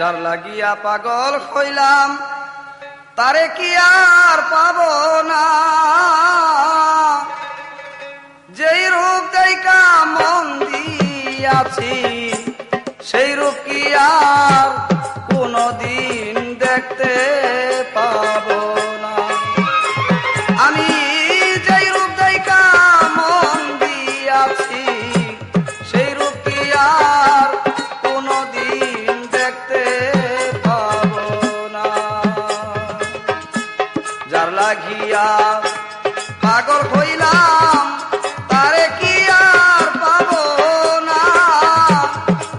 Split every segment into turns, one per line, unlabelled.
যার লাগিয়া পাগল হইলাম তারে কি আর পাবো না, যেই রূপ দেইকা মন দিয়াছি সেই রূপ কি আর কোনদিন দেখতে পাবো না। আমি যেই রূপ দেইকা মন দিয়াছি সেই রূপ কি আর কোনদিন দেখতে পাবো না। যার লাগিয়া পাগল হইলাম তারে কি আর পাবো না,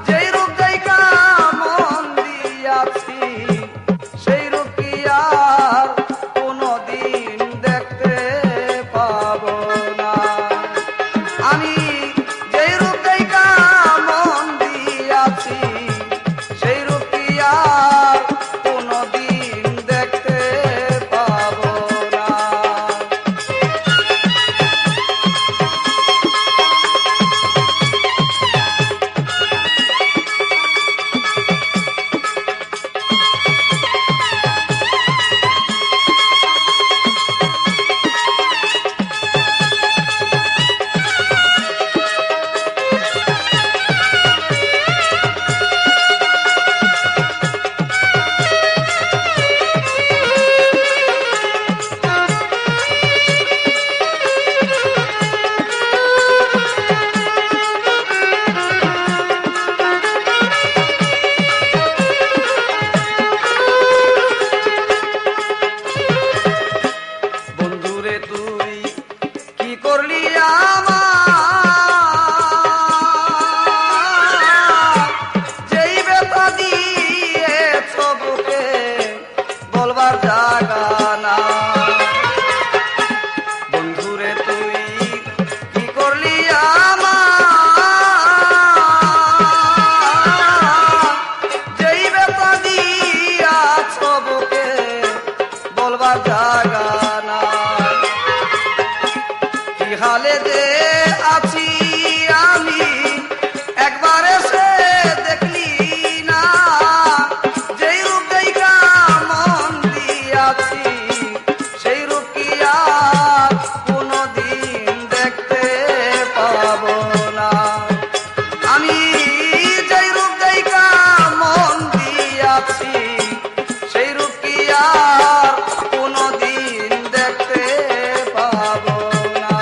যেই রূপ দেইকা মন দিয়াছি সেই রূপ কি আর কোনদিন দেখতে পাবো না। আমি যেই রূপ দেইকা মন দিয়াছি সেই রূপ কি আর কোনদিন দেখতে পাবো না। বন্ধুরে তুই কি করলি আমার, যেই ব্যথা দিয়েছ বুকে বলবার জায়গা না। বন্ধুরে তুই কি করলি আমার, যেই ব্যথা দিয়াছ বুকে বলবার জায়গা না। কি হালে যে আছি আমি একবার এসে দেখলি না, যেই রূপ দেইকা মন দিয়াছি সেই রূপ কি আর কোনদিন দেখতে পাবো না। আমি যেই রূপ দেইকা মন দিয়াছি সেই রূপ কি আর কোনদিন দেখতে পাবো না।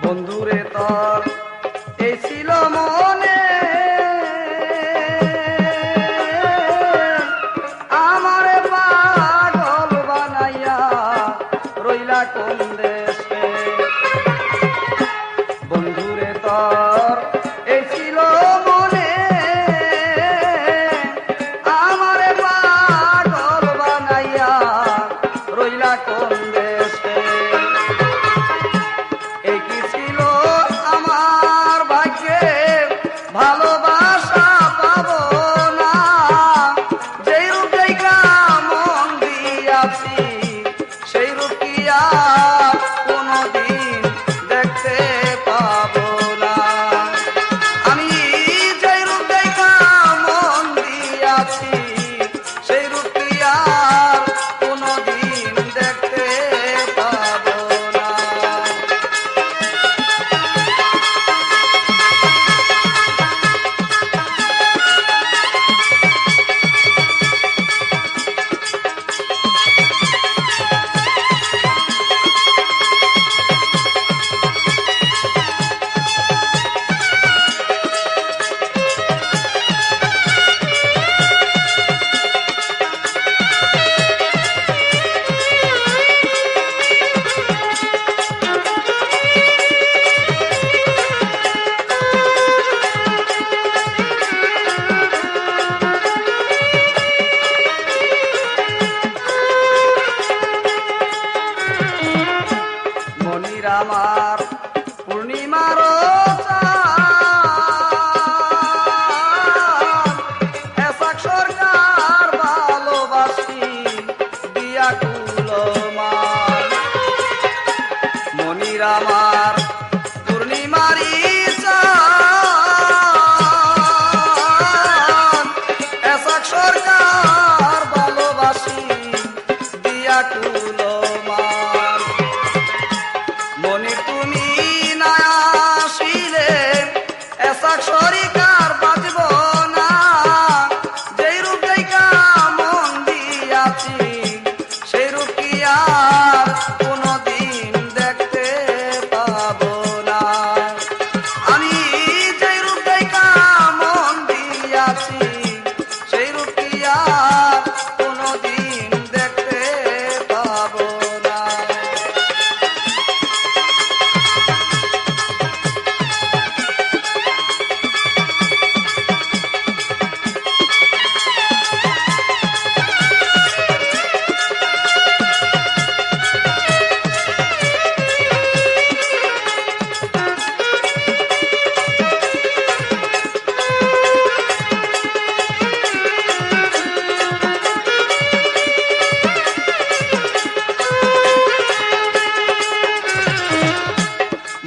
বন্ধুরে তোর এই ছিল মনে, আমারে পাগল বানাইয়া রইলা কোন দেশে। বন্ধুরে তোর এই ছিল মনে, আমারে পাগল বানাইয়া রইলা কোন দেশে। এই কি ছিল আমার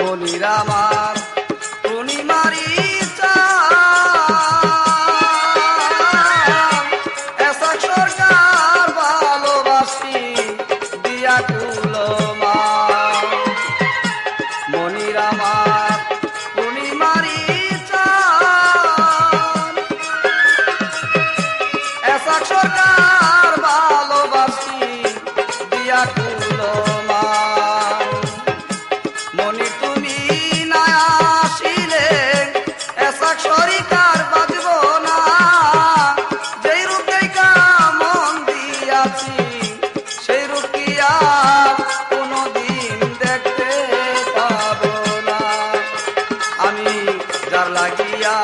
মনির আমার পূর্ণিমারি এসক সরকার ভালোবাসি দিয়া কুলো মা মনির আমার পূর্ণিমারি এসক সরকার ভালোবাসি দিয়া কুলো মা মনি তুমি না আসিলে এসক সরকার বাজব না যেই রূপ দেখা মন দিয়াছি সেই রূপ কি আর কোনদিন দেখতে পাবো না আমি যার লাগিয়া